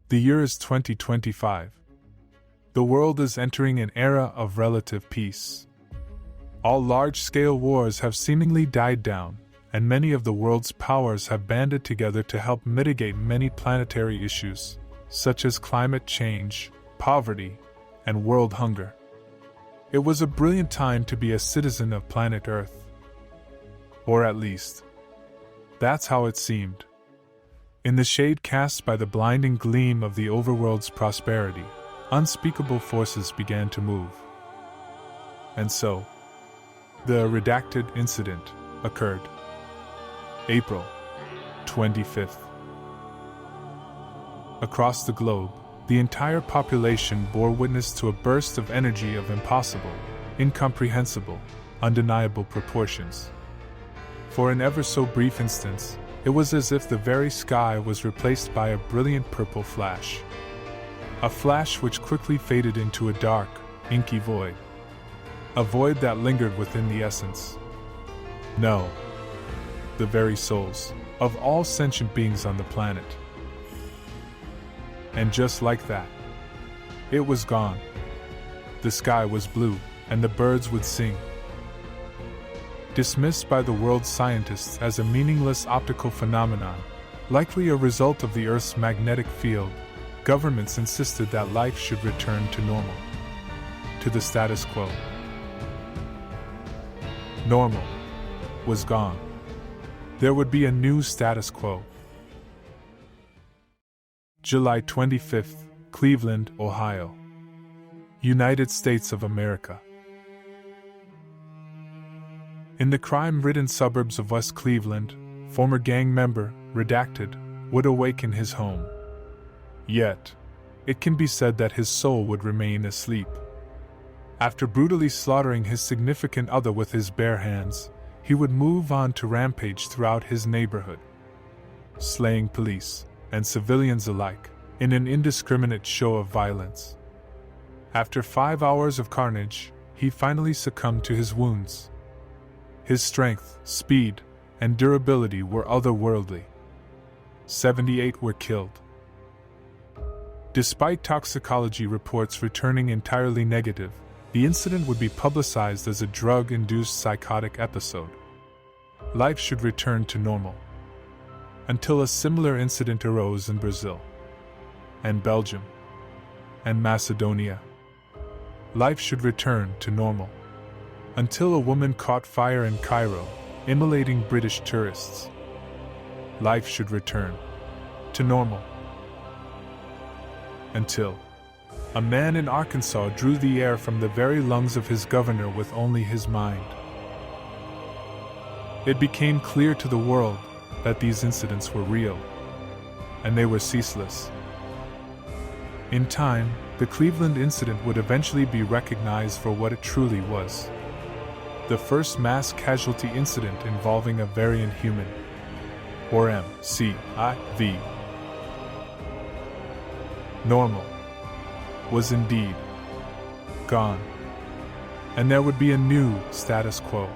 The year is 2025. The world is entering an era of relative peace. All large-scale wars have seemingly died down, and many of the world's powers have banded together to help mitigate many planetary issues, such as climate change, poverty, and world hunger. It was a brilliant time to be a citizen of planet Earth. Or at least, that's how it seemed. In the shade cast by the blinding gleam of the overworld's prosperity, unspeakable forces began to move. And so, the Redacted incident occurred. April 25th. Across the globe, the entire population bore witness to a burst of energy of impossible, incomprehensible, undeniable proportions. For an ever so brief instance, it was as if the very sky was replaced by a brilliant purple flash. A flash which quickly faded into a dark, inky void. A void that lingered within the essence. No, the very souls of all sentient beings on the planet. And just like that, it was gone. The sky was blue, and the birds would sing. Dismissed by the world's scientists as a meaningless optical phenomenon, likely a result of the Earth's magnetic field, governments insisted that life should return to normal, to the status quo. Normal was gone. There would be a new status quo. July 25th, Cleveland, Ohio. United States of America. In the crime-ridden suburbs of West Cleveland, former gang member, Redacted, would awaken his home. Yet, it can be said that his soul would remain asleep. After brutally slaughtering his significant other with his bare hands, he would move on to rampage throughout his neighborhood, slaying police and civilians alike in an indiscriminate show of violence. After 5 hours of carnage, he finally succumbed to his wounds. His strength, speed, and durability were otherworldly. 78 were killed. Despite toxicology reports returning entirely negative, the incident would be publicized as a drug-induced psychotic episode. Life should return to normal. Until a similar incident arose in Brazil, and Belgium, and Macedonia. Life should return to normal. Until a woman caught fire in Cairo, immolating British tourists. Life should return to normal. Until a man in Arkansas drew the air from the very lungs of his governor with only his mind. It became clear to the world that these incidents were real, and they were ceaseless. In time, the Cleveland incident would eventually be recognized for what it truly was. The first mass casualty incident involving a variant human, or MCIV. Normal was indeed gone, and there would be a new status quo.